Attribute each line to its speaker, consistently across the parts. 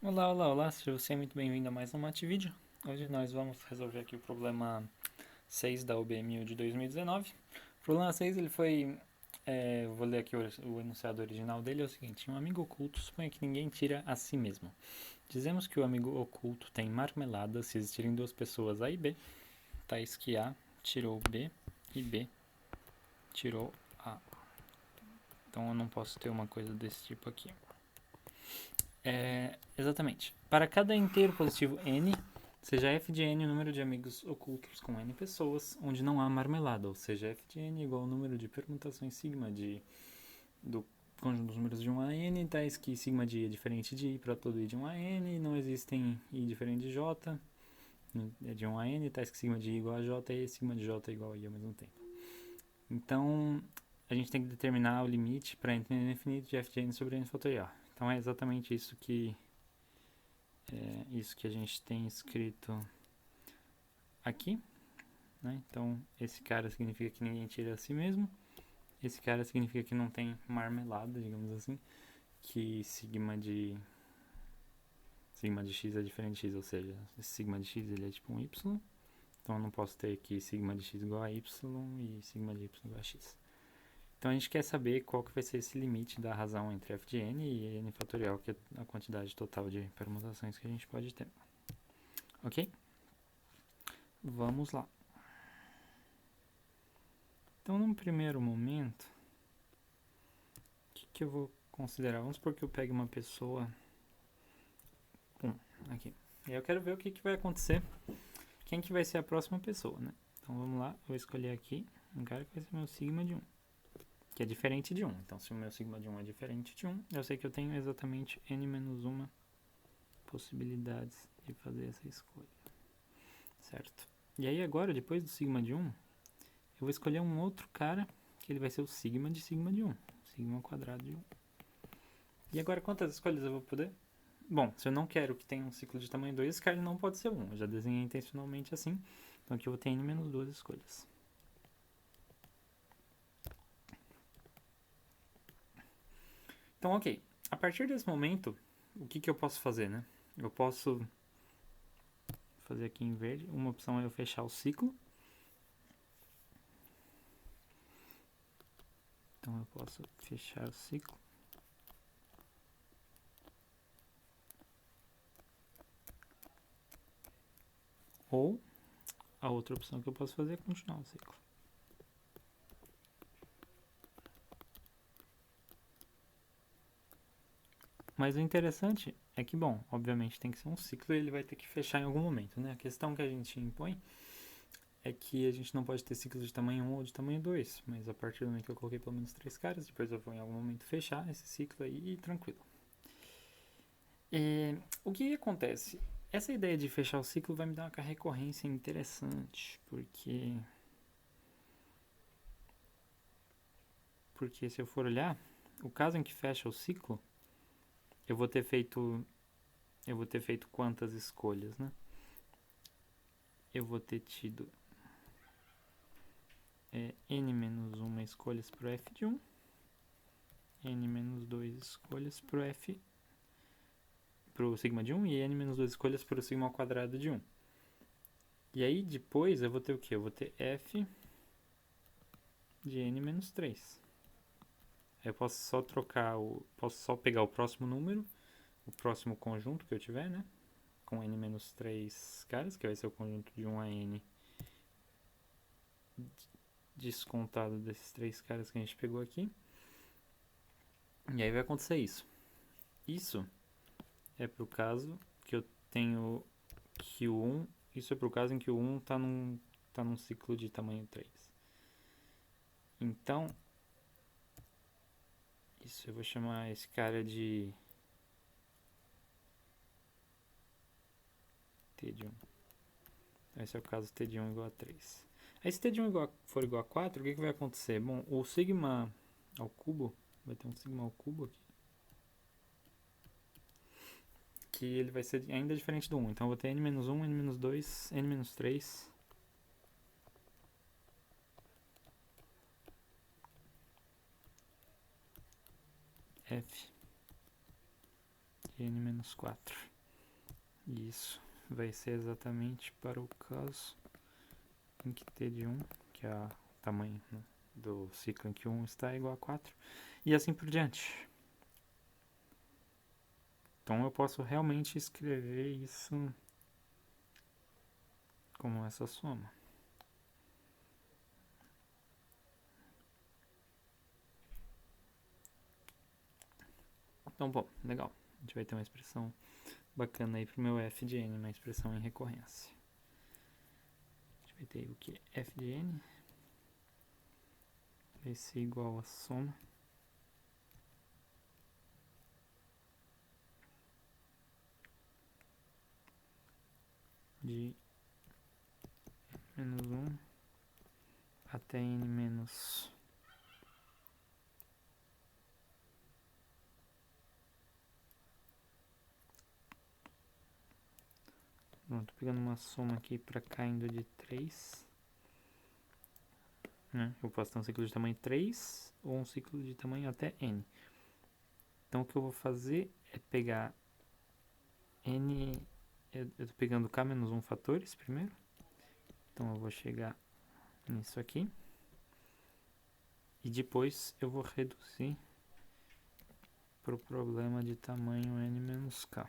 Speaker 1: Olá, olá, olá, seja você muito bem-vindo a mais um Mate Vídeo. Hoje nós vamos resolver aqui o problema 6 da UBMU de 2019. O problema 6 ele foi, vou ler aqui o enunciado original dele, é o seguinte: um amigo oculto suponha que ninguém tira a si mesmo. Dizemos que o amigo oculto tem marmelada se existirem duas pessoas A e B, tais que A tirou B e B tirou A. Então eu não posso ter uma coisa desse tipo aqui. Exatamente. Para cada inteiro positivo n, seja f de n o número de amigos ocultos com n pessoas, onde não há marmelada, ou seja, f de n igual ao número de permutações sigma do conjunto dos números de 1 a n, tais que sigma de i é diferente de i para todo i de 1 a n, não existem i diferente de j, é de 1 a n, tais que sigma de i igual a j e sigma de j igual a i ao mesmo tempo. Então, a gente tem que determinar o limite para n infinito de f de n sobre n fatorial. Então é exatamente isso que a gente tem escrito aqui, né? Então esse cara significa que ninguém tira a si mesmo, esse cara significa que não tem marmelada, digamos assim, que sigma de x é diferente de x, ou seja, sigma de x ele é tipo um y, então eu não posso ter aqui sigma de x igual a y e sigma de y igual a x. Então a gente quer saber qual que vai ser esse limite da razão entre f de n e n fatorial, que é a quantidade total de permutações que a gente pode ter. Ok? Vamos lá. Então, num primeiro momento, o que eu vou considerar? Vamos supor que eu pegue uma pessoa 1 aqui. E aí eu quero ver o que vai acontecer. Quem que vai ser a próxima pessoa, né? Então vamos lá, eu vou escolher aqui um cara que vai ser meu sigma de 1, que é diferente de 1. Então se o meu sigma de 1 é diferente de 1, eu sei que eu tenho exatamente n menos 1 possibilidades de fazer essa escolha, certo? E aí agora, depois do sigma de 1, eu vou escolher um outro cara, que ele vai ser o sigma de 1, sigma ao quadrado de 1. E agora quantas escolhas eu vou poder? Bom, se eu não quero que tenha um ciclo de tamanho 2, esse cara não pode ser 1. Eu já desenhei intencionalmente assim. Então aqui eu vou ter n menos 2 escolhas. Então, ok. A partir desse momento, o que eu posso fazer, né? Eu posso fazer aqui em verde. Uma opção é eu fechar o ciclo. Então eu posso fechar o ciclo. Ou a outra opção que eu posso fazer é continuar o ciclo. Mas o interessante é que, bom, obviamente tem que ser um ciclo e ele vai ter que fechar em algum momento, né? A questão que a gente impõe é que a gente não pode ter ciclos de tamanho 1 ou de tamanho 2, mas a partir do momento que eu coloquei pelo menos 3 caras, depois eu vou em algum momento fechar esse ciclo aí e tranquilo. O que acontece? Essa ideia de fechar o ciclo vai me dar uma recorrência interessante, porque se eu for olhar, o caso em que fecha o ciclo, eu vou ter feito quantas escolhas, né? Eu vou ter tido n menos 1 escolhas para o f de 1, n menos 2 escolhas para o f pro sigma de 1 e n menos 2 escolhas para o sigma ao quadrado de 1. E aí depois eu vou ter o quê? Eu vou ter f de n menos 3. Aí eu posso só pegar o próximo número, o próximo conjunto que eu tiver, né? Com n menos 3 caras, que vai ser o conjunto de 1 a n descontado desses 3 caras que a gente pegou aqui. E aí vai acontecer isso. Isso é pro caso que eu tenho que o 1, isso é pro caso em que o 1 está num ciclo de tamanho 3. Então, isso eu vou chamar esse cara de t de 1. Então, esse é o caso t de 1 igual a 3. Aí se t de 1 for igual a 4, o que vai acontecer? Bom, o sigma ao cubo, vai ter um sigma ao cubo aqui, que ele vai ser ainda diferente do 1. Então eu vou ter n menos 1, n menos 2, n menos 3. F de n menos 4. E isso vai ser exatamente para o caso em que t de 1, que é o tamanho, né, do ciclo em que 1 está igual a 4, e assim por diante. Então eu posso realmente escrever isso como essa soma. Então, bom, legal. A gente vai ter uma expressão bacana aí para o meu f de n, uma expressão em recorrência. A gente vai ter o que? F de n vai ser igual a soma de menos 1 até n menos... Não, tô pegando uma soma aqui para cá indo de 3. Né? Eu posso ter um ciclo de tamanho 3 ou um ciclo de tamanho até n. Então o que eu vou fazer é pegar n... Eu tô pegando k menos 1 fatores primeiro. Então eu vou chegar nisso aqui. E depois eu vou reduzir para o problema de tamanho n menos k.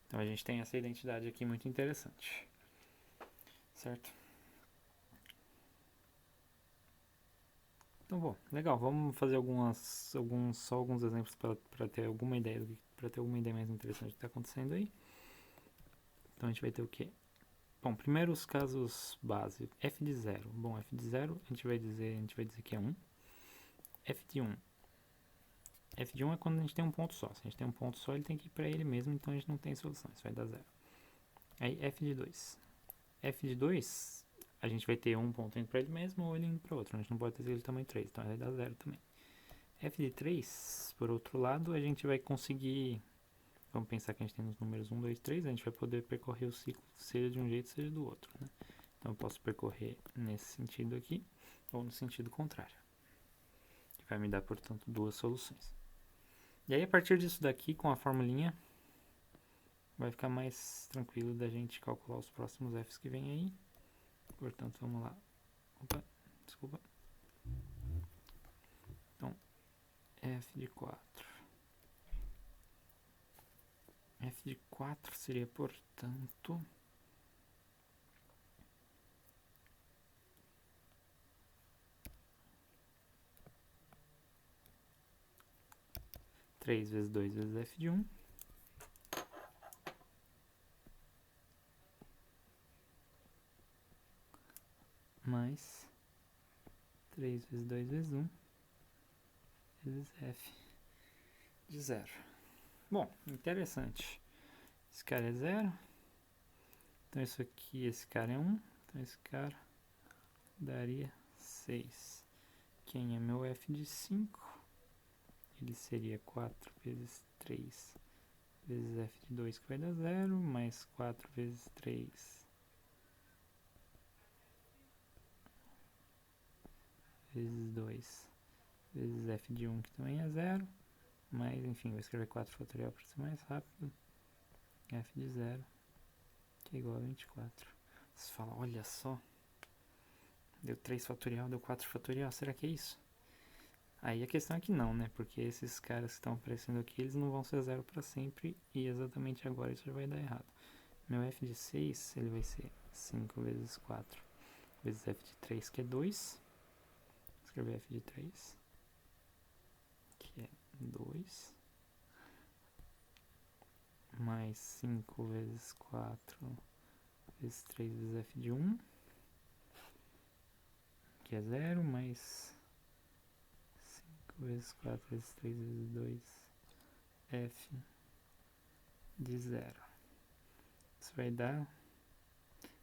Speaker 1: Então a gente tem essa identidade aqui muito interessante, certo? Então, bom, legal. Vamos fazer só alguns exemplos para ter alguma ideia mais interessante do que está acontecendo aí. Então a gente vai ter o quê? Bom, primeiro os casos base. F de 0. Bom, f de 0 a gente vai dizer que é 1. F de 1. F de 1 é quando a gente tem um ponto só. Se a gente tem um ponto só, ele tem que ir para ele mesmo, então a gente não tem solução. Isso vai dar 0. Aí f de 2. F de 2, a gente vai ter um ponto indo para ele mesmo ou ele indo para outro. A gente não pode ter ele tamanho 3, então vai dar 0 também. F de 3, por outro lado, a gente vai conseguir... Vamos pensar que a gente tem os números 1, 2, 3, a gente vai poder percorrer o ciclo, seja de um jeito, seja do outro, né? Então eu posso percorrer nesse sentido aqui, ou no sentido contrário. Que vai me dar, portanto, duas soluções. E aí, a partir disso daqui, com a formulinha, vai ficar mais tranquilo da gente calcular os próximos f's que vem aí. Portanto, vamos lá. Opa, desculpa. Então, f de 4. F de 4 seria, portanto... 3 vezes 2 vezes f de 1. Mais 3 vezes 2 vezes 1 vezes f de 0. Bom, interessante. Esse cara é 0. Então isso aqui, esse cara é 1. Então esse cara daria 6. Quem é meu f de 5? Ele seria 4 vezes 3 vezes f de 2, que vai dar 0, mais 4 vezes 3 vezes 2 vezes f de 1, que também é 0, mas enfim, vou escrever 4 fatorial para ser mais rápido, f de 0, que é igual a 24. Você fala, olha só, deu 3 fatorial, deu 4 fatorial, será que é isso? Aí a questão é que não, né? Porque esses caras que estão aparecendo aqui, eles não vão ser 0 para sempre, e exatamente agora isso já vai dar errado. Meu f de 6, ele vai ser 5 vezes 4 vezes f de 3, que é 2. Vou escrever f de 3, que é 2. Mais 5 vezes 4 vezes 3 vezes f de 1, que é 0, mais 5 vezes 4 vezes 3 vezes 2, f de 0. Isso vai dar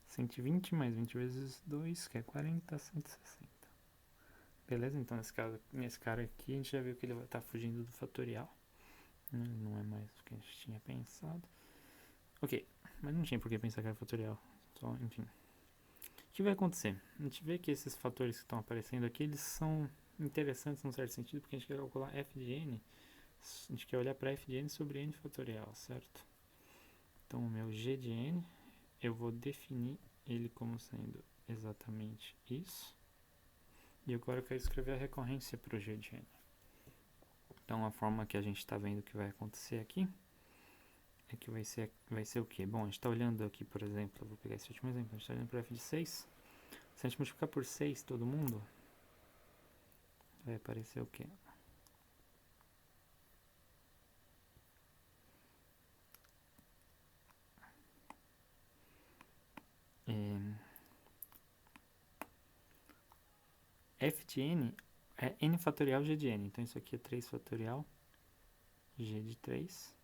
Speaker 1: 120 mais 20 vezes 2, que é 40, 160. Beleza? Então nesse cara aqui a gente já viu que ele vai estar fugindo do fatorial. Não é mais o que a gente tinha pensado. Ok, mas não tinha por que pensar que era fatorial. Enfim. O que vai acontecer? A gente vê que esses fatores que estão aparecendo aqui, eles são interessantes num certo sentido, porque a gente quer calcular f de n, a gente quer olhar para f de n sobre n fatorial, certo? Então o meu g de n, eu vou definir ele como sendo exatamente isso. E agora eu quero escrever a recorrência para o g de n. Então a forma que a gente está vendo que vai acontecer aqui é que vai ser o quê? Bom, a gente está olhando aqui, por exemplo, eu vou pegar esse último exemplo, a gente está olhando para f de 6. Se a gente multiplicar por 6 todo mundo, vai aparecer o quê? F de n é n fatorial g de n. Então isso aqui é 3 fatorial g de 3.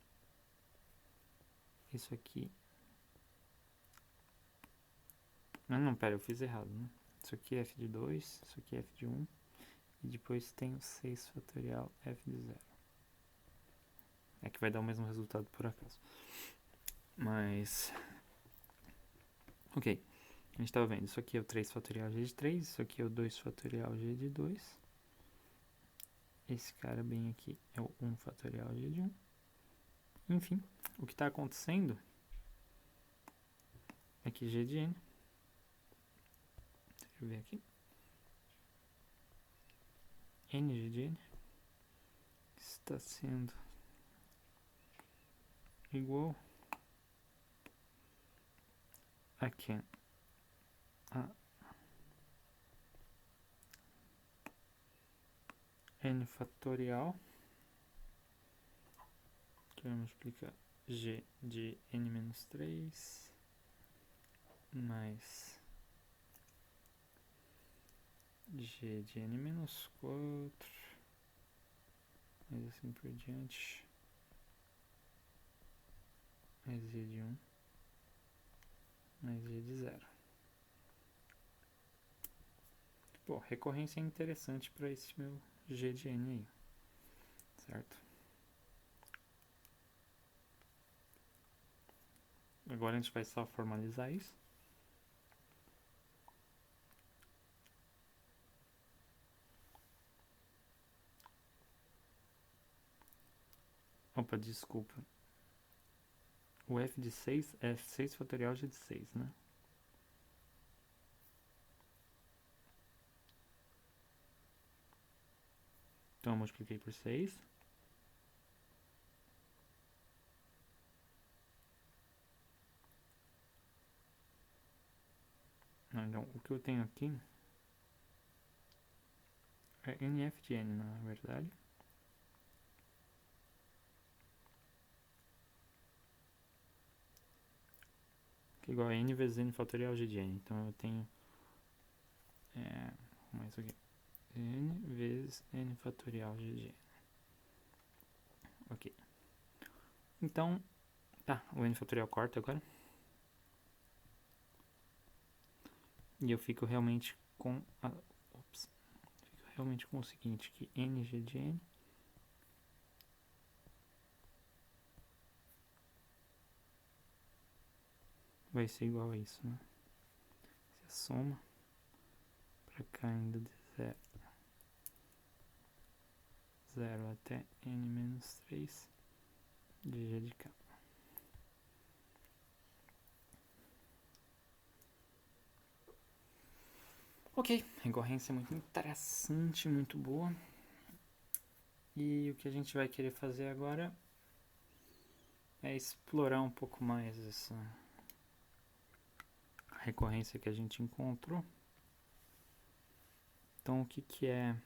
Speaker 1: Isso aqui... Não, pera, eu fiz errado, né? Isso aqui é f de 2, isso aqui é f de 1. E depois tem o 6 fatorial f de 0. É que vai dar o mesmo resultado por acaso. Mas... Ok. A gente estava vendo, isso aqui é o 3 fatorial g de 3, isso aqui é o 2 fatorial g de 2. Esse cara bem aqui é o 1 fatorial g de 1. Enfim, o que está acontecendo é que g de n, deixa eu ver aqui, ng de n está sendo igual a quê? A n fatorial, que vai multiplicar g de n menos 3 mais g de n menos 4, mais assim por diante, mais g de 1, mais g de 0. Bom, recorrência é interessante para esse meu g de n aí, certo? Agora a gente vai só formalizar isso. Opa, desculpa. O f de 6 é 6 fatorial g de 6, né? Então eu multipliquei por 6. Então o que eu tenho aqui é nf de n, na verdade. Que é igual a n vezes n fatorial g de n. Então eu tenho mais o quê? N vezes n fatorial g de n. Ok. Então, tá, o n fatorial corta agora. E eu fico realmente com o seguinte, que ng de n vai ser igual a isso, né? Se a soma para cá indo de 0 até n menos 3 de g de k. Ok, recorrência muito interessante, muito boa. E o que a gente vai querer fazer agora é explorar um pouco mais essa recorrência que a gente encontrou. Então, o que é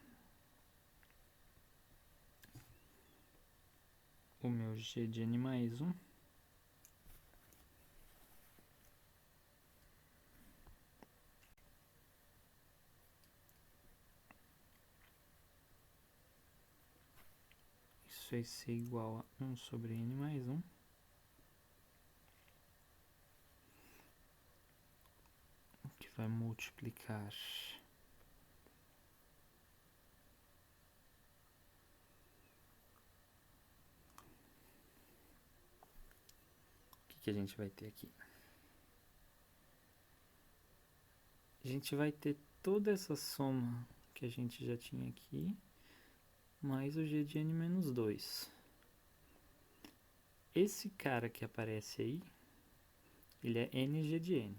Speaker 1: o meu g de n mais 1? Isso vai ser igual a 1 sobre n mais 1. Que vai multiplicar o que a gente vai ter aqui? A gente vai ter toda essa soma que a gente já tinha aqui, mais o g de n menos 2. Esse cara que aparece aí, ele é ng de n.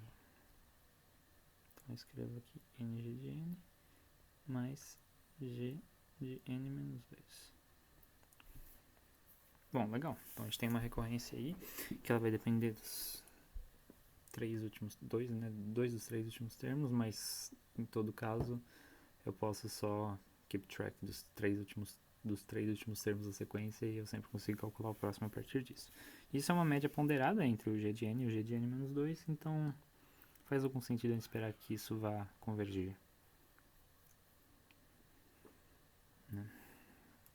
Speaker 1: Então eu escrevo aqui ng de n mais g de n menos 2. Bom, legal. Então a gente tem uma recorrência aí, que ela vai depender dos dois dos três últimos termos, mas em todo caso eu posso só keep track dos três últimos termos da sequência e eu sempre consigo calcular o próximo a partir disso. Isso é uma média ponderada entre o g de n e o g de n menos 2, então faz algum sentido a gente esperar que isso vá convergir. Né?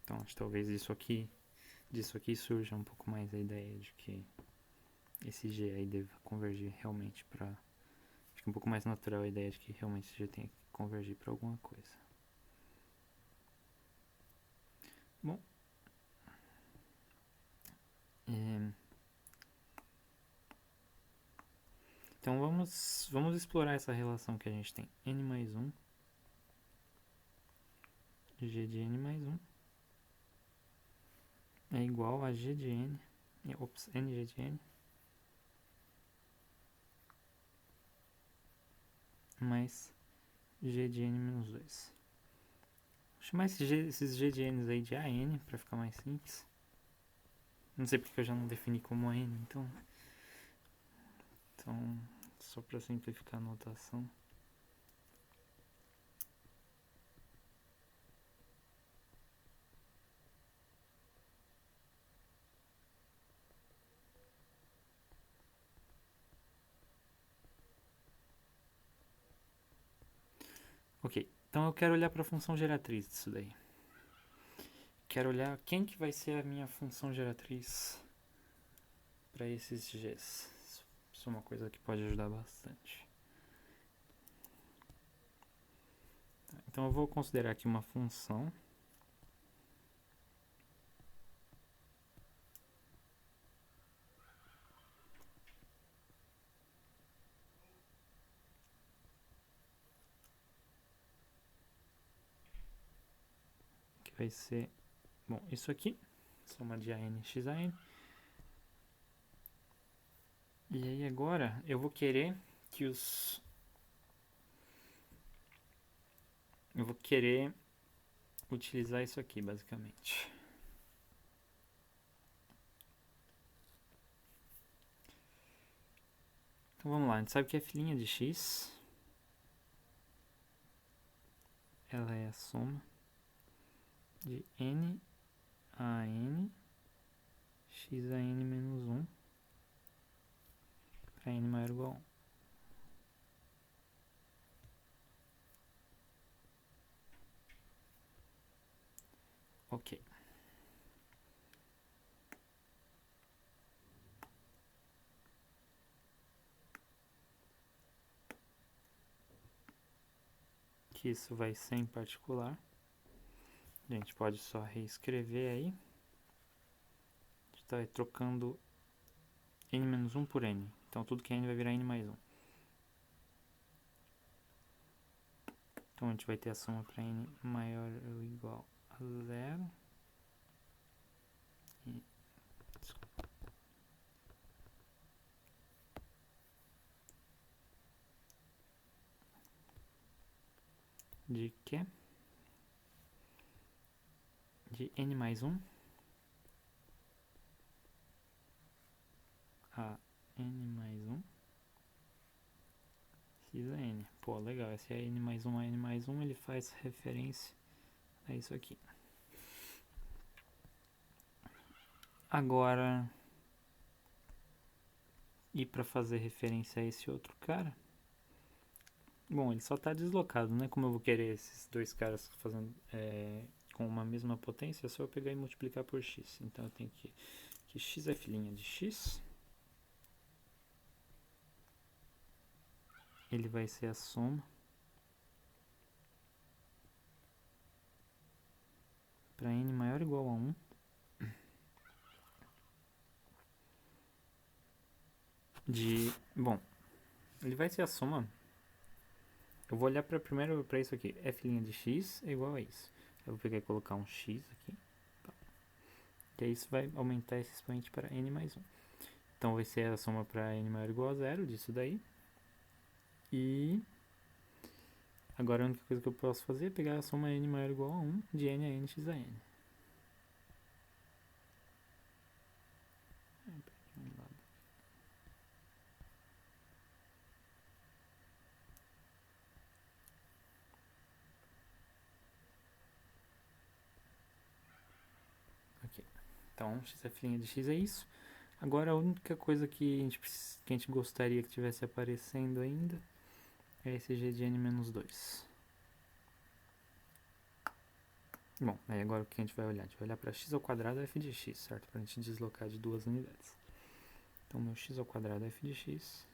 Speaker 1: Então acho que talvez disso aqui surja um pouco mais a ideia de que esse g aí deva convergir realmente para... Fica um pouco mais natural a ideia de que realmente esse g tem que convergir para alguma coisa. Bom, então vamos explorar essa relação que a gente tem. N mais 1, g de n mais 1 é igual a g de n, ng de n mais g de n menos 2. Vou chamar esses g de n aí de an para ficar mais simples. Não sei porque eu já não defini como n, então só para simplificar a notação. Ok, então eu quero olhar para a função geratriz disso daí. Quero olhar quem que vai ser a minha função geratriz para esses g's. Isso é uma coisa que pode ajudar bastante. Então eu vou considerar aqui uma função que vai ser, bom, isso aqui, soma de an x a n. E aí agora eu vou querer que eu vou querer utilizar isso aqui, basicamente. Então vamos lá, a gente sabe que a filhinha de x, ela é a soma de n a n, x a n menos 1, para n maior ou igual a 1. Ok. Que isso vai ser em particular. A gente pode só reescrever aí. A gente está trocando n menos 1 por n. Então tudo que é n vai virar n mais 1. Então a gente vai ter a soma para n maior ou igual a 0. De que? De n mais 1 a n mais 1 x a n. Pô, legal. Esse é n mais 1 a n mais 1, ele faz referência a isso aqui. Agora, e para fazer referência a esse outro cara, bom, ele só está deslocado, né? Como eu vou querer esses dois caras fazendo com uma mesma potência, é só eu pegar e multiplicar por x. Então eu tenho que x é filhinha de x. Ele vai ser a soma para n maior ou igual a 1 de... Bom, ele vai ser a soma eu vou olhar primeiro para isso aqui. F' de x é igual a isso. Eu vou pegar e colocar um x aqui. E aí isso vai aumentar esse expoente para n mais 1. Então vai ser a soma para n maior ou igual a 0 disso daí. E agora a única coisa que eu posso fazer é pegar a soma n maior ou igual a 1 de n a n x a n. Ok. Então, xf' de x é isso. Agora a única coisa que a gente gostaria que tivesse aparecendo ainda é esse g de n-2. Bom, aí agora o que a gente vai olhar? A gente vai olhar para x ao quadrado f de x, certo? Para a gente deslocar de duas unidades. Então, meu x ao quadrado f de x.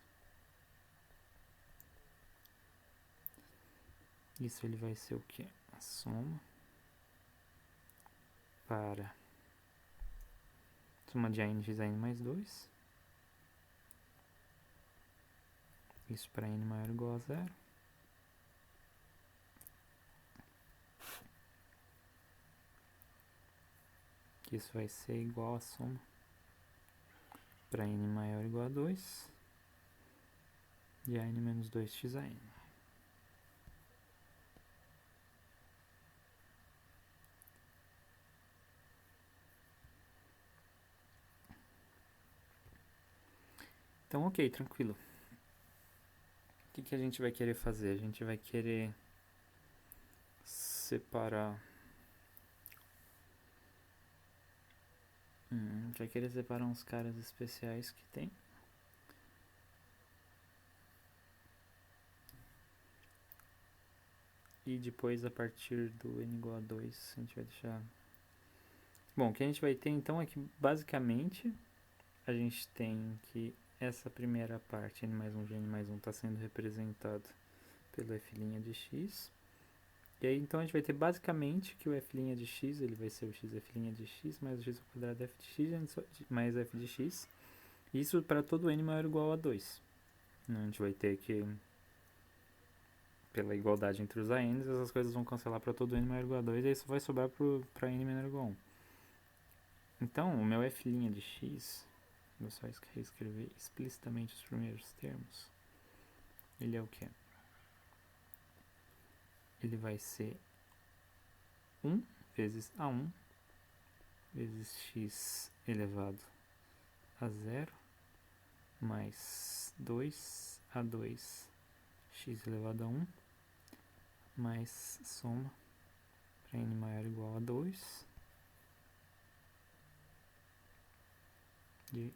Speaker 1: Isso ele vai ser o quê? A soma para soma de n x a n mais 2. Isso para n maior ou igual a 0. Que isso vai ser igual a soma para n maior ou igual a 2 de a n menos 2x a n. Então, ok, tranquilo. O que a gente vai querer fazer? A gente vai querer separar... a gente vai querer separar uns caras especiais que tem. E depois, a partir do n igual a 2, a gente vai deixar... Bom, o que a gente vai ter então é que, basicamente, a gente tem que essa primeira parte, n mais 1 de n mais 1, está sendo representado pelo f' de x. E aí, então, a gente vai ter basicamente que o f' de x, ele vai ser o x f' de x mais o x ao quadrado f de x mais f de x. Isso para todo n maior ou igual a 2. A gente vai ter que, pela igualdade entre os ANs, essas coisas vão cancelar para todo n maior ou igual a 2, e isso vai sobrar para n menor ou igual a 1. Então, o meu f' de x, vou só reescrever explicitamente os primeiros termos, ele é o quê? Ele vai ser 1 vezes a1 vezes x elevado a 0 mais 2 a 2 x elevado a 1 mais soma para n maior ou igual a 2 de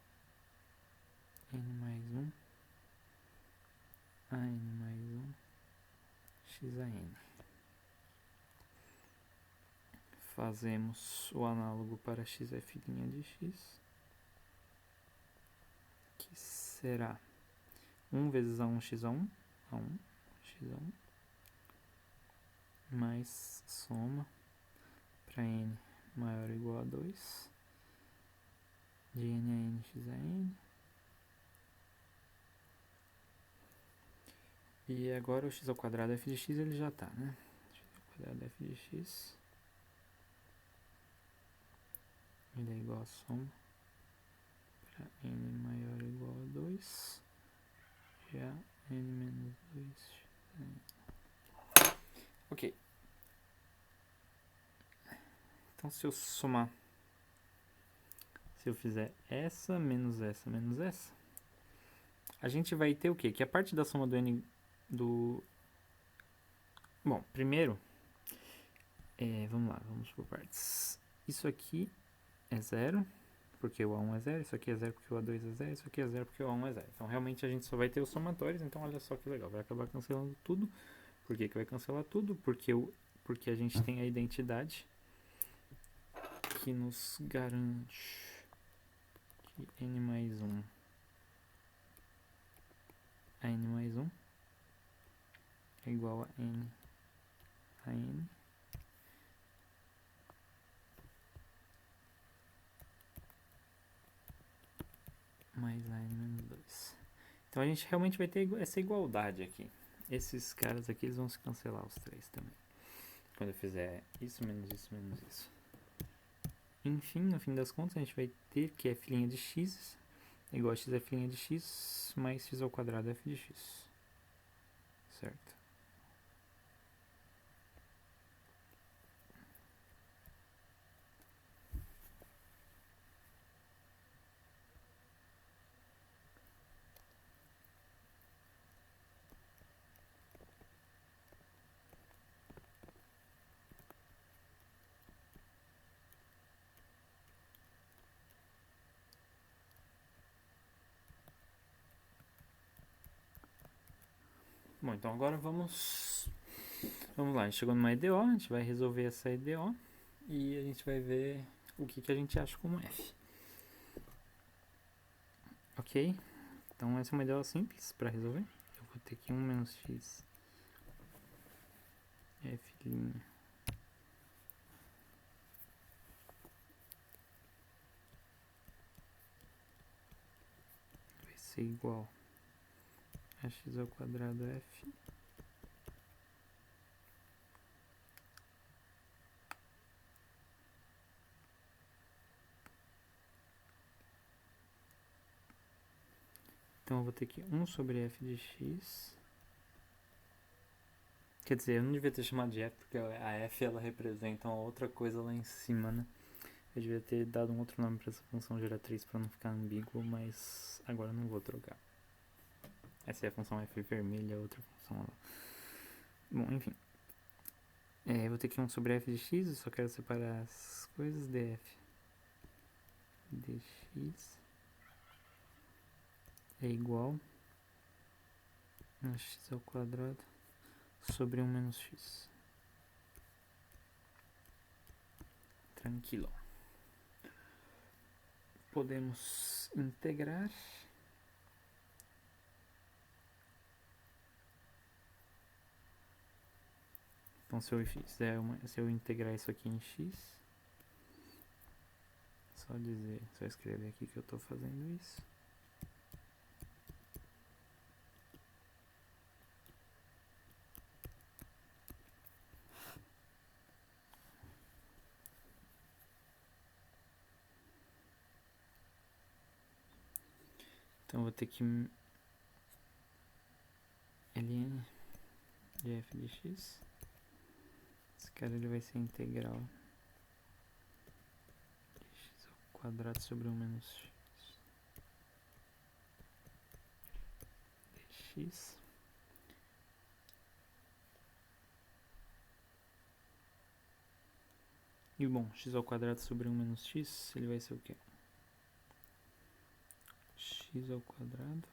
Speaker 1: n mais 1 a n mais 1 x a n. Fazemos o análogo para xf' de x, que será 1 vezes a1 x a1, a1 x a1, mais soma para n maior ou igual a 2 de n a n x a n. E agora o x ao quadrado f de x ele já está, né? X ao quadrado f de x ele é igual a soma para n maior ou igual a 2 já n menos 2. Ok. Então, se eu somar, se eu fizer essa menos essa menos essa, a gente vai ter o quê? Que a parte da soma do n do... Bom, primeiro, vamos lá, vamos por partes. Isso aqui é 0, porque o A1 é 0, isso aqui é 0 porque o A2 é 0, isso aqui é 0 porque o A1 é 0. Então, realmente, a gente só vai ter os somatórios, então olha só que legal, vai acabar cancelando tudo. Por que vai cancelar tudo? Porque a gente tem a identidade que nos garante que n mais 1 a n mais 1 é igual a n a n mais a n menos 2. Então, a gente realmente vai ter essa igualdade aqui. esses caras aqui eles vão se cancelar os três também. Quando eu fizer isso, menos isso, menos isso. Enfim, no fim das contas, a gente vai ter que f' de x é igual a x f' de x mais x ao quadrado f de x. Certo? Bom, então agora vamos lá, a gente chegou numa EDO, a gente vai resolver essa EDO e a gente vai ver o que a gente acha como f. Ok? Então essa é uma EDO simples para resolver. Eu vou ter que 1 menos x f' vai ser igual a x ao quadrado f então eu vou ter que 1 sobre f de x. Quer dizer, eu não devia ter chamado de f, porque a f ela representa uma outra coisa lá em cima, né? Eu devia ter dado um outro nome para essa função geratriz para não ficar ambíguo, mas agora eu não vou trocar. Essa é a função f vermelha, outra função lá. Bom, enfim. Eu vou ter que 1 sobre f de x, eu só quero separar as coisas. Df dx é igual a x ao quadrado sobre 1 menos x. Tranquilo. Podemos integrar. Então se eu integrar isso aqui em x, só escrever aqui que eu estou fazendo isso. Então eu vou ter que ln de f de x. Esse cara ele vai ser integral de x ao quadrado sobre 1 menos x dx. E bom, x ao quadrado sobre 1 menos x, ele vai ser o quê? X ao quadrado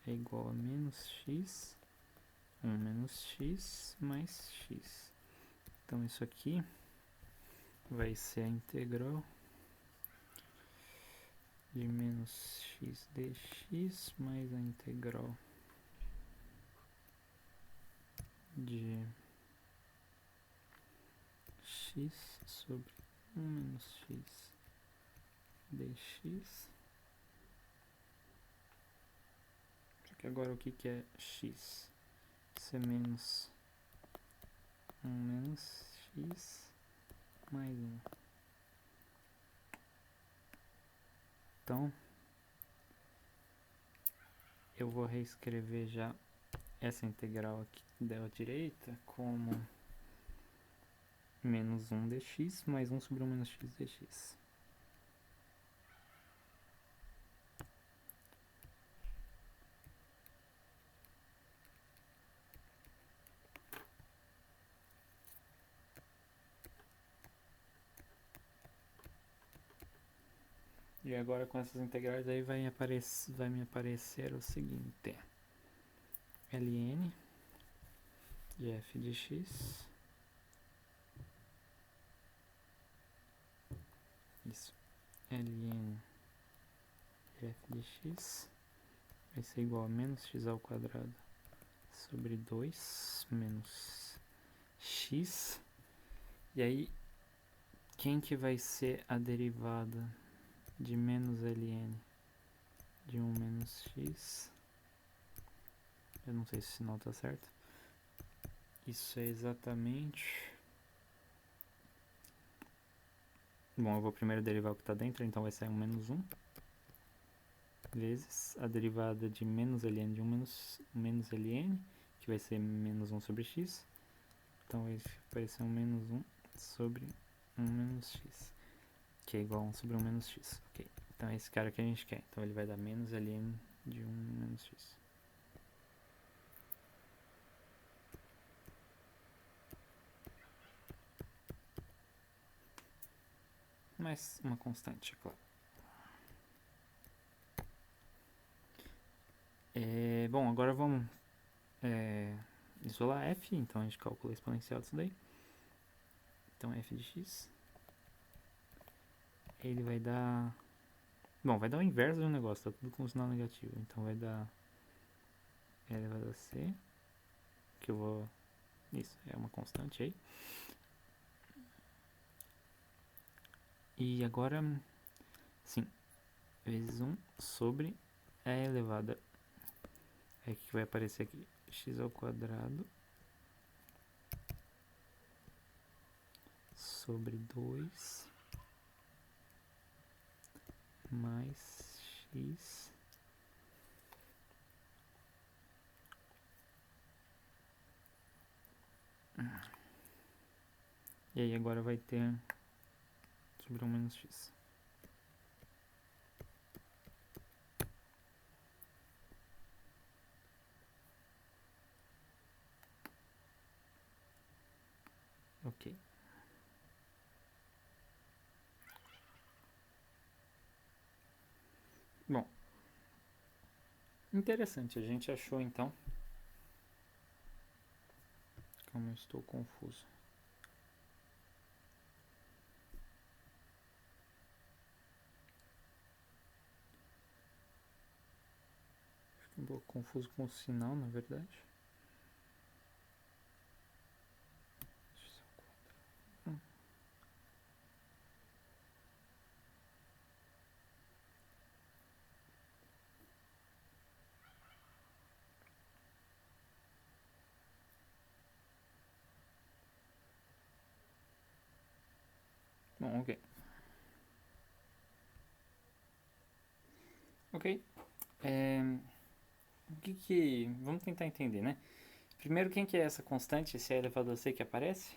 Speaker 1: é igual a menos x, 1 menos x mais x. Então isso aqui vai ser a integral de menos x dx mais a integral de x sobre 1 menos x dx. Só que agora o que é x? Isso é menos 1 menos x mais 1. Então, eu vou reescrever já essa integral aqui da direita como menos 1 dx mais 1 sobre 1 menos x dx. E agora com essas integrais aí vai me aparecer o seguinte: ln de f de x, isso, ln de f de x vai ser igual a menos x ao quadrado sobre 2 menos x. E aí, quem que vai ser a derivada de menos ln de 1 menos x Eu não sei se o sinal tá certo. Isso é exatamente... Bom, eu vou primeiro derivar o que está dentro, então vai sair um menos 1 vezes a derivada de menos ln de menos ln, que vai ser menos 1 sobre x. Então vai ser um menos 1 sobre 1 menos x, que é igual a 1 sobre 1 menos x. Ok, então é esse cara que a gente quer. Então ele vai dar menos ln de 1 menos x. Mais uma constante, é claro. Bom, agora vamos isolar f, então a gente calcula a exponencial disso daí. Então f de x, ele vai dar... Bom, vai dar o inverso do negócio, tá tudo com sinal negativo. Então vai dar e elevado a c, que eu vou... Isso, é uma constante aí. E agora, sim, vezes 1 sobre e elevado a... É que vai aparecer aqui, x ao quadrado sobre 2 mais x e aí agora vai ter sobre 1 menos x. Ok. Bom, interessante, a gente achou então... Como eu estou confuso. Fiquei um pouco confuso com o sinal, na verdade. Bom, ok. Ok. Vamos tentar entender, né? Primeiro, quem que é essa constante, esse elevado a c que aparece?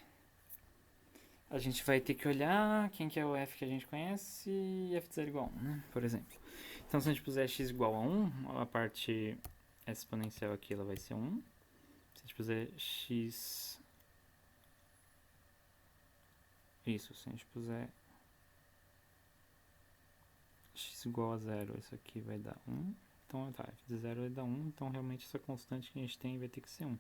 Speaker 1: A gente vai ter que olhar quem que é o f que a gente conhece e f de 0 igual a 1, né? Por exemplo. Então, se a gente puser x igual a 1, a parte exponencial aqui ela vai ser 1. Se a gente puser x... Isso, se a gente puser x igual a 0, isso aqui vai dar 1. Então, tá, f de 0 vai dar 1, então realmente essa constante que a gente tem vai ter que ser 1.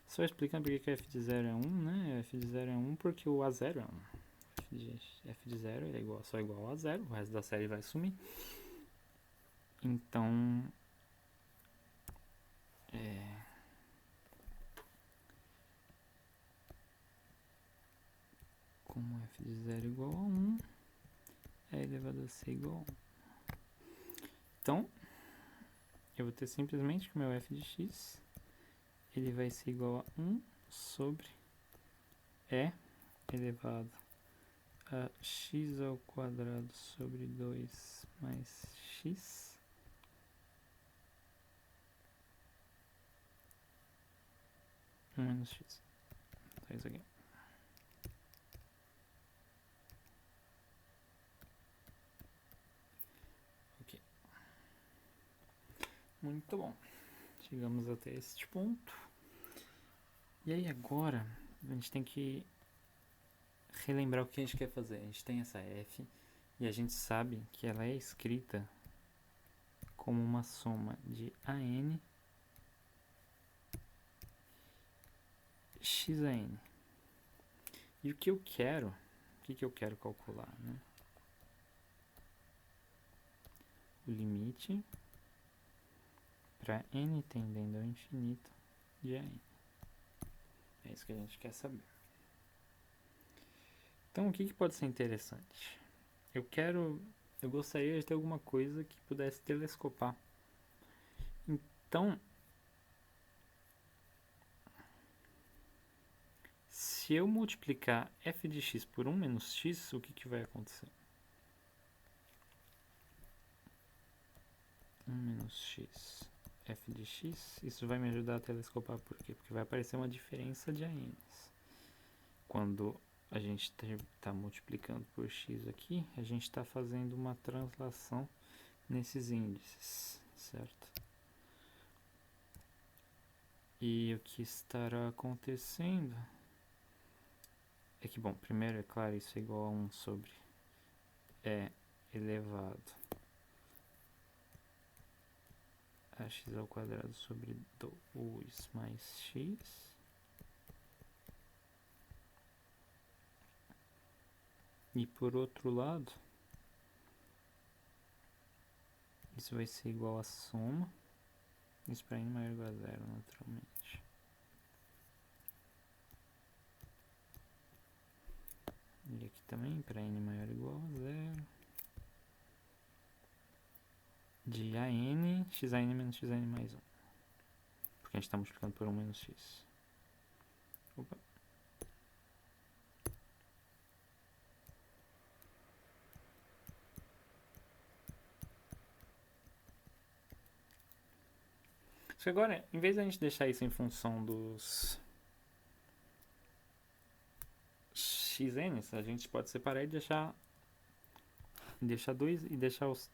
Speaker 1: Só explicando porque que f de 0 é 1, né? F de 0 é 1 porque o a0 é 1. F de 0 é só igual a 0, o resto da série vai sumir. Então, como f de 0 igual a 1, é elevado a c igual a 1. Então, eu vou ter simplesmente que o meu f de x, ele vai ser igual a 1 sobre e elevado a x ao quadrado sobre 2 mais x menos x. Então, isso aqui. Ok. Muito bom. Chegamos até este ponto. E aí agora, a gente tem que relembrar o que a gente quer fazer. A gente tem essa f e a gente sabe que ela é escrita como uma soma de an xan. E o que eu quero, que eu quero calcular, né? O limite para n tendendo ao infinito de an. É isso que a gente quer saber. Então, o que pode ser interessante? Eu gostaria de ter alguma coisa que pudesse telescopar. Então, Se eu multiplicar f de x por 1 menos x, o que vai acontecer? 1 menos x f de x, isso vai me ajudar a telescopar por quê? Porque vai aparecer uma diferença de ANs. Quando a gente está multiplicando por x aqui, a gente está fazendo uma translação nesses índices, certo? E o que estará acontecendo é que, bom, primeiro, é claro, isso é igual a 1 sobre e elevado a x ao quadrado sobre 2 mais x. E por outro lado, isso vai ser igual a soma. Isso para n maior ou igual a zero, naturalmente. E aqui também, para n maior ou igual a zero. De AN, XAN menos XAN mais 1. Porque a gente está multiplicando por 1 menos x. Opa. Só que agora, em vez de a gente deixar isso em função dos xn's, a gente pode separar e deixar os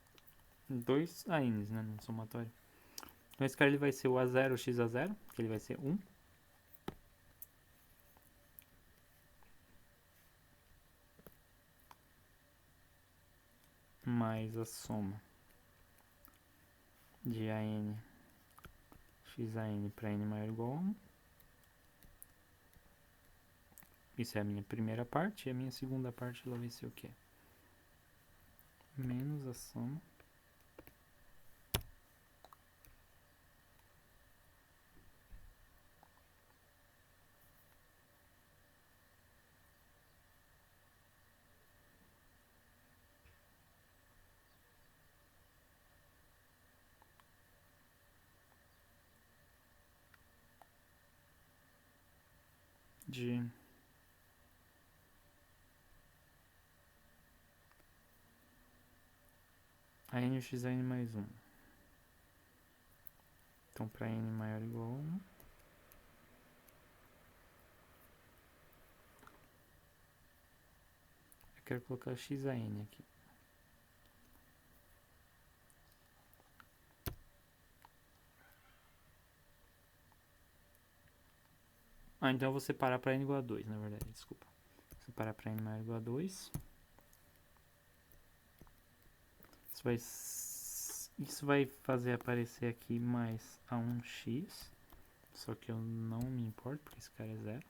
Speaker 1: dois ANs, né, no somatório. Então esse cara ele vai ser o A0 x A0, que ele vai ser 1. Mais a soma de AN XAN para n maior ou igual a 1. Isso é a minha primeira parte. E a minha segunda parte ela vai ser o quê? Menos a soma de AN XAN mais 1. Então, para n maior ou igual a 1, eu quero colocar XAN aqui. Então eu vou separar para n igual a 2, na verdade, desculpa. Separar para n maior ou igual a 2. Isso vai fazer aparecer aqui mais A1x. Só que eu não me importo, porque esse cara é 0.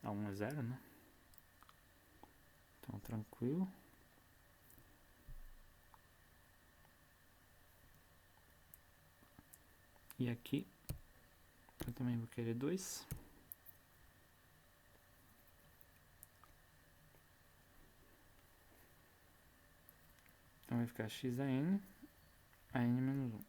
Speaker 1: A1 é 0, né? Então, tranquilo. E aqui, eu também vou querer 2. Então, vai ficar XAN, AN menos 1.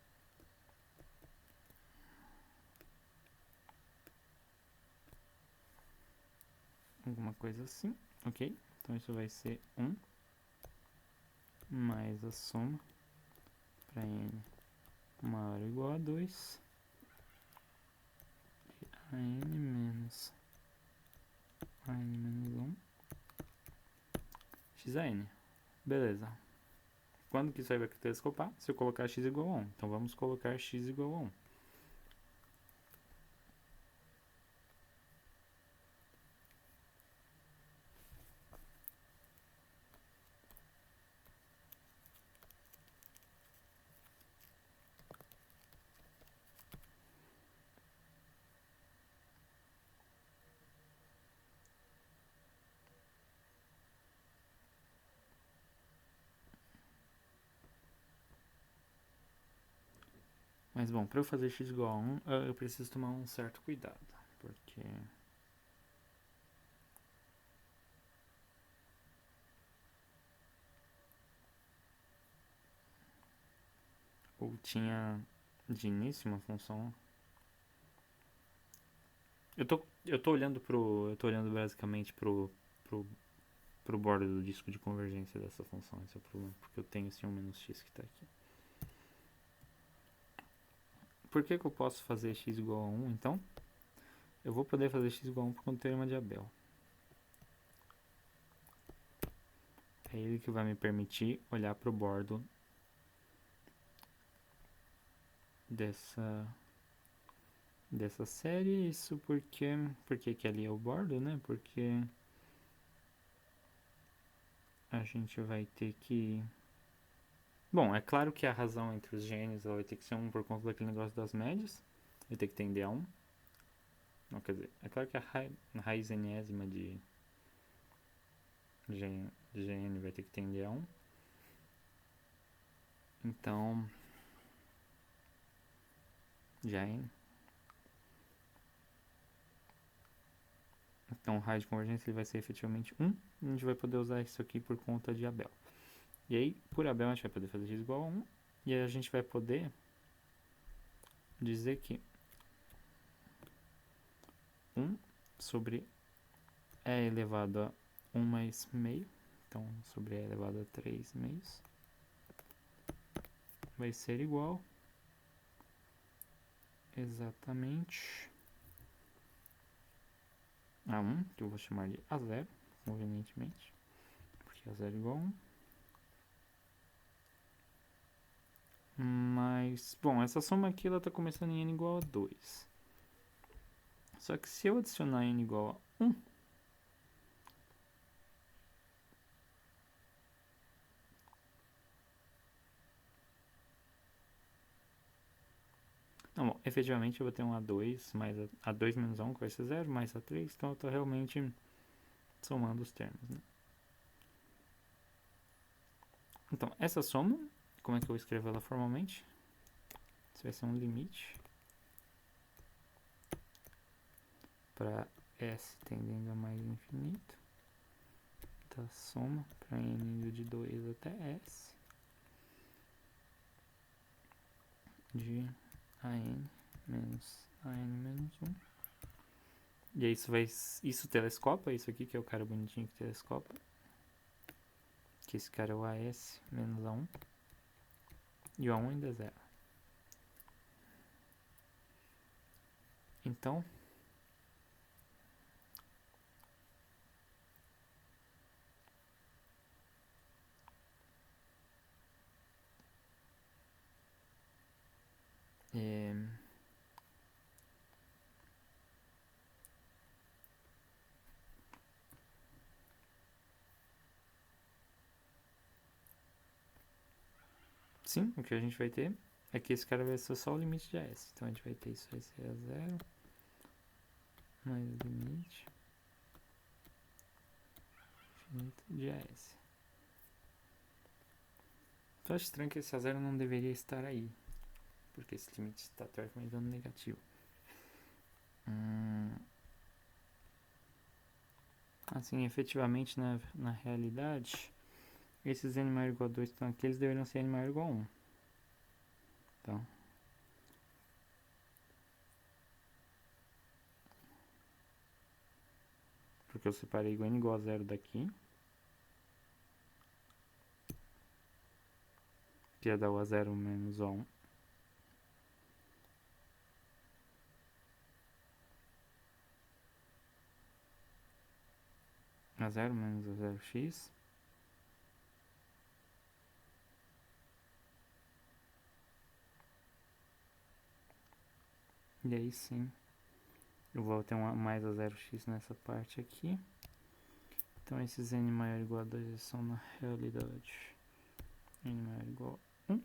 Speaker 1: Alguma coisa assim, ok? Então, isso vai ser 1 mais a soma para n maior ou igual a 2 de AN menos AN menos 1 XAN. Beleza. Quando que isso aí vai telescopar? Se eu colocar x igual a 1. Então, vamos colocar x igual a 1. Mas, bom, para eu fazer x igual a 1, eu preciso tomar um certo cuidado. Porque ou tinha de início uma função. Eu tô olhando basicamente pro bordo do disco de convergência dessa função. Esse é o problema, porque eu tenho esse 1 menos x que tá aqui. Por que eu posso fazer x igual a 1, então? Eu vou poder fazer x igual a 1 por conta do teorema de Abel. É ele que vai me permitir olhar pro bordo dessa série. Isso porque que ali é o bordo, né? Porque a gente vai ter que... Bom, é claro que a razão entre os gênios ela vai ter que ser 1 por conta daquele negócio das médias. Vai ter que tender a 1. Não, quer dizer, é claro que a raiz enésima de gn vai ter que tender a 1. Então, já n. Então, o raio de convergência ele vai ser efetivamente 1. E a gente vai poder usar isso aqui por conta de Abel. E aí, por Abel, a gente vai poder fazer x igual a 1. E aí a gente vai poder dizer que 1 sobre e elevado a 1 mais meio. Então, sobre e elevado a 3 meios. Vai ser igual exatamente a 1, que eu vou chamar de A0, convenientemente, porque A0 é igual a 1. Mas, bom, essa soma aqui ela está começando em n igual a 2. Só que se eu adicionar n igual a 1, não, bom, efetivamente eu vou ter um A2 mais A2 menos A1, que vai ser 0, mais A3, então eu estou realmente somando os termos, né? Então, essa soma, como é que eu escrevo ela formalmente? Isso vai ser um limite para S tendendo a mais infinito da soma para n indo de 2 até S de AN menos AN menos 1. E aí isso telescopa, isso aqui que é o cara bonitinho que telescopa, que esse cara é o AS menos A1, e o A1 ainda é 0. Então, sim, o que a gente vai ter é que esse cara vai ser só o limite de AS. Então a gente vai ter isso, vai ser a 0 mais o limite infinito de AS. Eu acho estranho que esse A0 não deveria estar aí, porque esse limite está teoricamente dando negativo. Assim, efetivamente, na realidade, esses n maior ou igual a 2 que estão aqui, eles deveriam ser n maior ou igual a 1. Então, porque eu separei o n igual a 0 daqui, que ia dar o A0 menos o A1. A0 menos A0x. E aí sim, eu vou ter mais A0x nessa parte aqui. Então esses n maior ou igual a 2 são na realidade n maior ou igual a 1.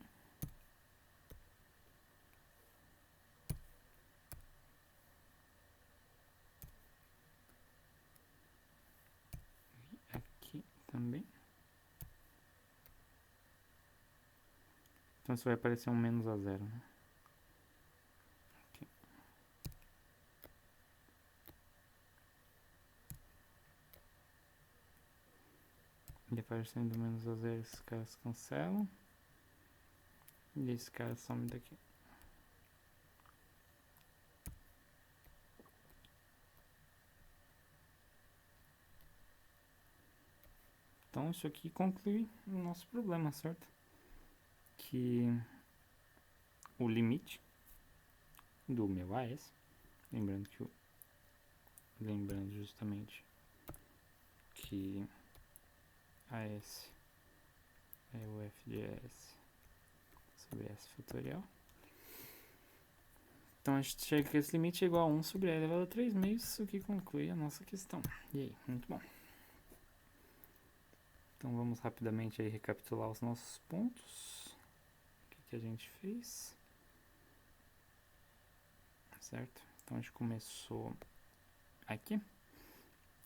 Speaker 1: E aqui também. Então isso vai aparecer um menos A0, né? Aqui. E aparecendo menos A0, esses caras se cancelam. E esse cara some daqui. Então isso aqui conclui o nosso problema, certo? Que o limite do meu AS, lembrando justamente que AS é o f de S sobre S fatorial. Então a gente chega que esse limite é igual a 1 sobre E elevado a 3 meios, o que conclui a nossa questão. E aí, muito bom. Então vamos rapidamente aí recapitular os nossos pontos. O que a gente fez? Certo? Então a gente começou aqui.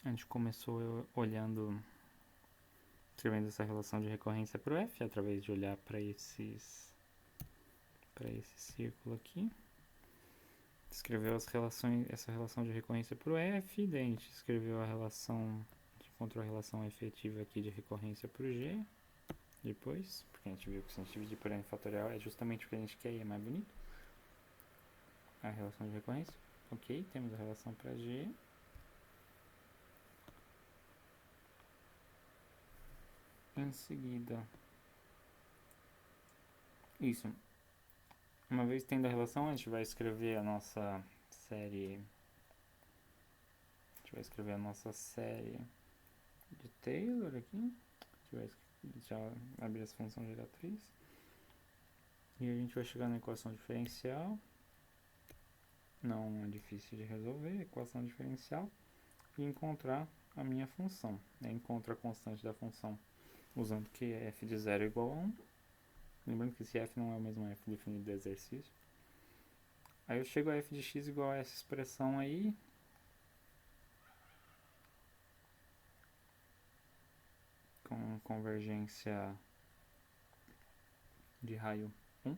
Speaker 1: A gente começou olhando, escrevendo essa relação de recorrência para o F, através de olhar para esse círculo aqui. Escreveu essa relação de recorrência para o F, daí a gente escreveu a encontrou a relação efetiva aqui de recorrência para o G, depois, porque a gente viu que se a gente dividir por N fatorial é justamente o que a gente quer e é mais bonito. A relação de recorrência, ok, temos a relação para G. Em seguida, isso, uma vez tendo a relação, a gente vai escrever a nossa série, de Taylor aqui. A gente vai já abrir essa função geratriz. E a gente vai chegar na equação diferencial. Não é difícil de resolver, equação diferencial. E encontrar a minha função. Eu encontro a constante da função usando que f de 0 é igual a 1. Lembrando que esse f não é o mesmo f definido do exercício. Aí eu chego a f de x igual a essa expressão aí. Com convergência de raio 1.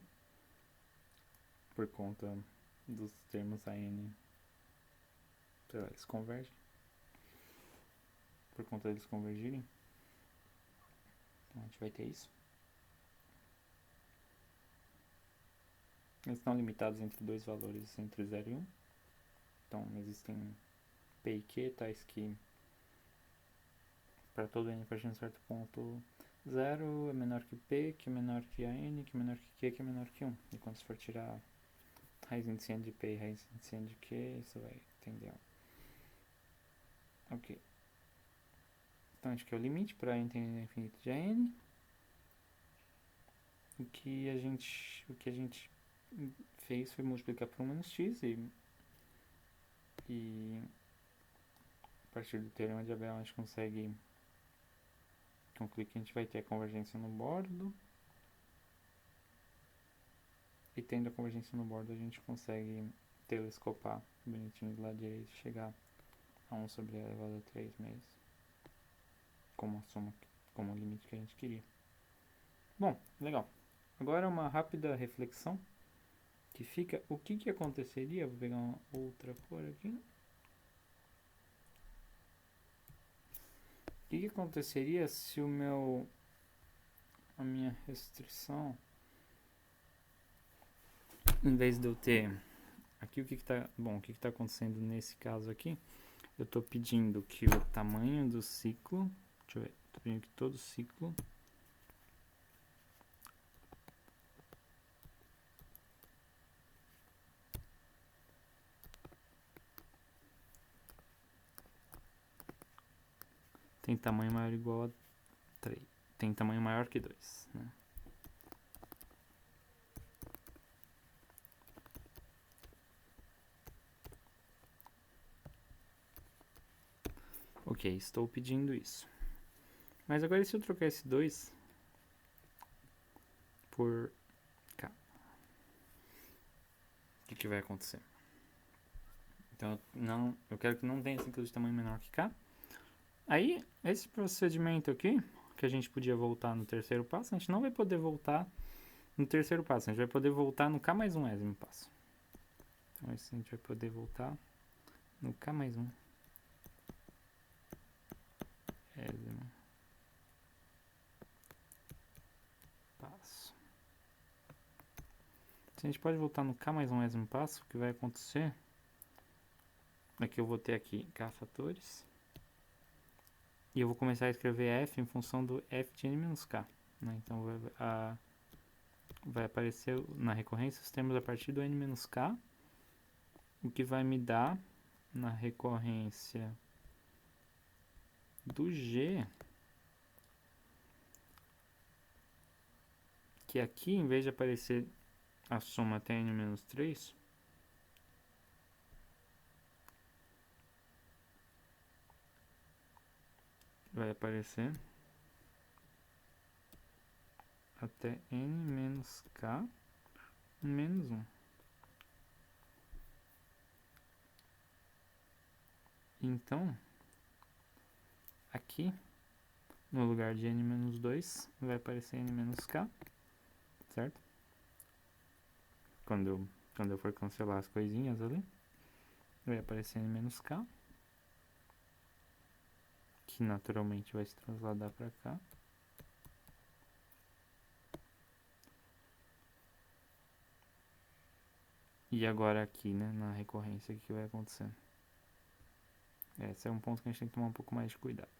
Speaker 1: Por conta dos termos AN. Sei lá, eles convergem. Por conta deles convergirem. Então a gente vai ter isso. Eles estão limitados entre dois valores, entre 0 e 1. Então existem P e Q, tais que para todo n a partir de um certo ponto 0 é menor que P, que é menor que a n, que é menor que Q, que é menor que 1. E quando você for tirar raiz indiciante de P e raiz indiciante de Q, isso vai tender a... Ok. Então a gente quer o limite para n tendendo a infinito de n. O que a gente fez foi multiplicar por 1 menos x e a partir do teorema de Abel a gente consegue concluir que a gente vai ter a convergência no bordo. E tendo a convergência no bordo a gente consegue telescopar bonitinho do lado direito e chegar a 1 sobre e elevado a 3 meios como a soma, como o limite que a gente queria. Bom, legal. Agora uma rápida reflexão que fica, o que aconteceria, vou pegar uma outra cor aqui. O que aconteceria se a minha restrição, em vez de eu ter aqui, o que está acontecendo nesse caso aqui? Eu estou pedindo que o tamanho do ciclo, deixa eu ver, estou pedindo que todo ciclo tem tamanho maior ou igual a 3. Tem tamanho maior que 2, né? Ok, estou pedindo isso. Mas agora se eu trocar esse 2 por K, o que vai acontecer? Então eu quero que não tenha ciclo de tamanho menor que K. Aí, esse procedimento aqui, que a gente podia voltar no terceiro passo, a gente não vai poder voltar no terceiro passo. A gente vai poder voltar no K mais 1º passo. Então, isso a gente vai poder voltar no K mais 1º passo. Se a gente pode voltar no K mais 1º passo, o que vai acontecer é que eu vou ter aqui K fatores. E eu vou começar a escrever f em função do f de n menos k. Né? Então vai aparecer na recorrência os termos a partir do n menos k, o que vai me dar na recorrência do g, que aqui, em vez de aparecer a soma até n menos 3, vai aparecer até n menos k menos 1. Então, aqui, no lugar de n menos 2, vai aparecer n menos k, certo? Quando eu for cancelar as coisinhas ali, vai aparecer n menos k, que naturalmente vai se trasladar para cá. E agora aqui, né, na recorrência, o que vai acontecer? Esse é um ponto que a gente tem que tomar um pouco mais de cuidado.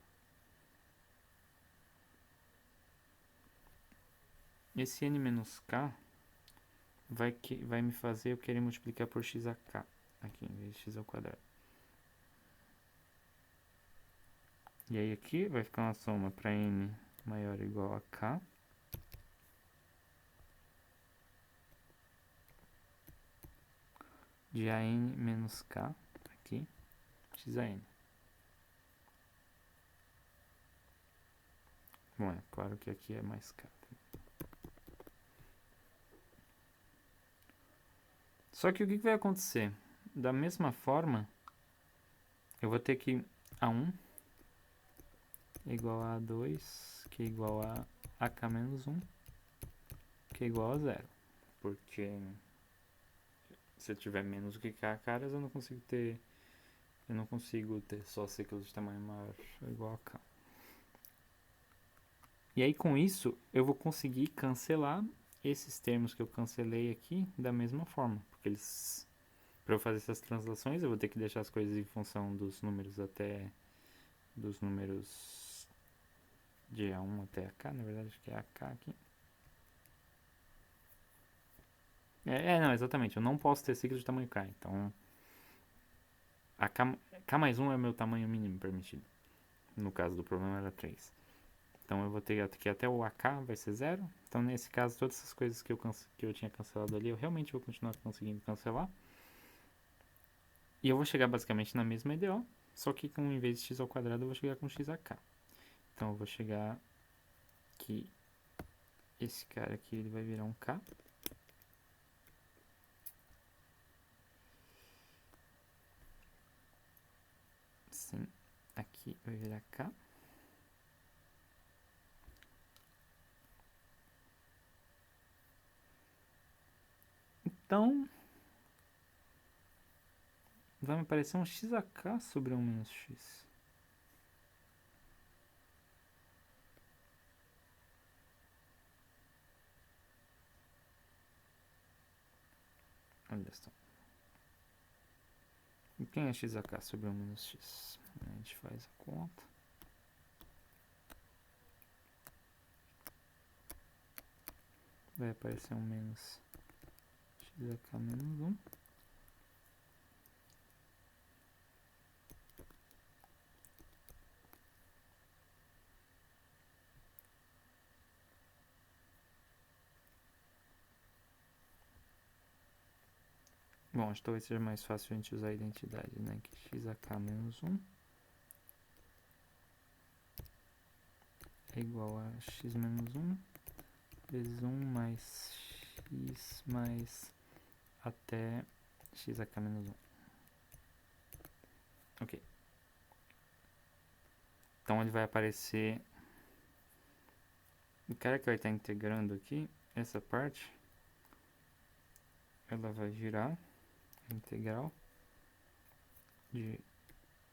Speaker 1: Esse n menos k vai me fazer eu querer multiplicar por x a k, aqui em vez de x ao quadrado. E aí aqui vai ficar uma soma para n maior ou igual a k, de a n menos k, aqui, x a n. Bom, é claro que aqui é mais k. Só que o que vai acontecer? Da mesma forma, eu vou ter que A1 é igual a A2, que é igual a AK menos 1, que é igual a 0. Porque se eu tiver menos do que K caras, eu não consigo ter só ciclos de tamanho maior ou igual a K. E aí com isso, eu vou conseguir cancelar esses termos que eu cancelei aqui da mesma forma. Porque eles, para eu fazer essas translações, eu vou ter que deixar as coisas em função dos números de A1 até AK, na verdade acho que é AK aqui. Não, exatamente, eu não posso ter ciclo de tamanho K, então K mais 1 é o meu tamanho mínimo permitido. No caso do problema era 3. Então eu vou ter que até o AK vai ser 0. Então nesse caso, todas essas coisas que eu tinha cancelado ali, eu realmente vou continuar conseguindo cancelar. E eu vou chegar basicamente na mesma EDO, só que em vez de x ao quadrado eu vou chegar com x a k. Então eu vou chegar que esse cara aqui ele vai virar um k. Sim, aqui vai virar k. Então, vai me aparecer um x a k sobre 1 menos x. Olha só. E quem é x a k sobre 1 menos x? A gente faz a conta. Vai aparecer um menos x a k menos 1. Bom, acho que talvez seja mais fácil a gente usar a identidade, né? Que x a k menos 1 é igual a x menos 1 vezes 1 mais x mais até x a k menos 1. Ok. Então ele vai aparecer... O cara que vai estar integrando aqui, essa parte, ela vai virar a integral de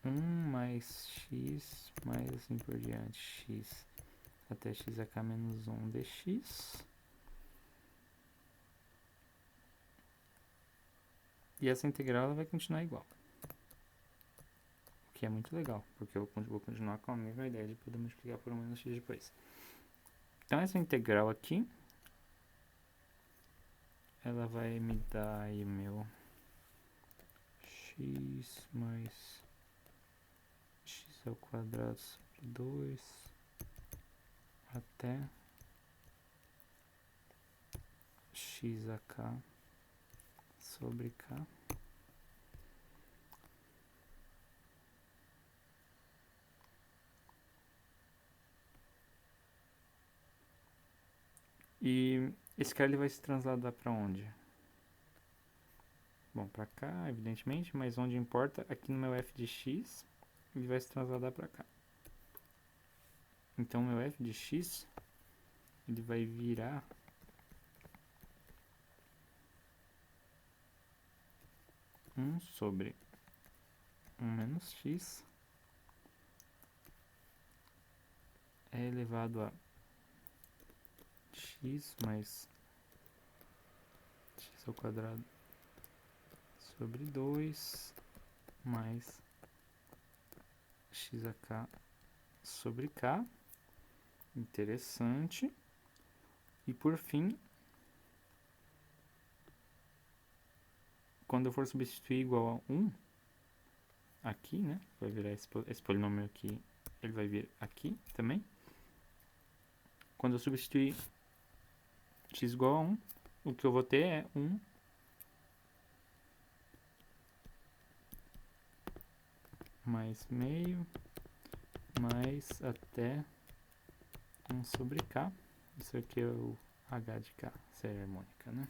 Speaker 1: 1 mais x mais assim por diante, x até x a k menos 1 dx. E essa integral ela vai continuar igual. Ok? que é muito legal, porque eu vou continuar com a mesma ideia de poder multiplicar por 1 menos x depois. Então essa integral aqui, ela vai me dar aí meu x mais x ao quadrado sobre 2 até x a k sobre k. E esse cara ele vai se transladar para onde? Bom, para cá, evidentemente, mas onde importa, aqui no meu f de x, ele vai se transladar para cá. Então, meu f de x, ele vai virar 1 sobre 1 menos x é elevado a x mais x ao quadrado sobre 2 mais x a k sobre k. Interessante. E por fim, quando eu for substituir igual a 1, aqui, né? Vai virar esse polinômio aqui, ele vai vir aqui também. Quando eu substituir x igual a 1, o que eu vou ter é 1 mais meio mais até 1 sobre k. Isso aqui é o h de k, série harmônica, né?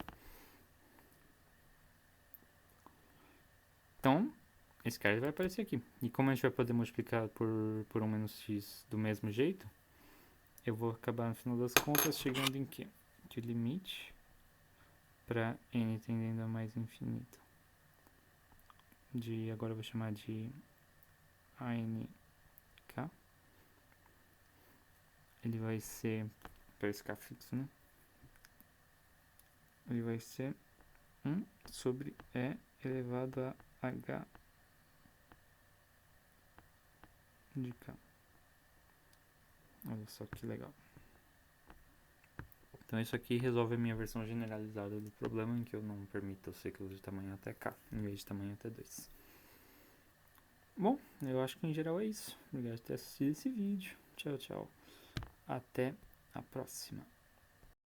Speaker 1: Então, esse cara vai aparecer aqui. E como a gente vai poder multiplicar por 1 menos x do mesmo jeito, eu vou acabar, no final das contas, chegando em quê? Que o limite para n tendendo a mais infinito agora eu vou chamar de ANK, ele vai ser, para ficar fixo, né? Ele vai ser 1 sobre E elevado a H de K. Olha só que legal. Então isso aqui resolve a minha versão generalizada do problema, em que eu não permito os ciclos de tamanho até K, em vez de tamanho até 2. Bom, eu acho que em geral é isso. Obrigado por ter assistido esse vídeo. Tchau, tchau. Até a próxima.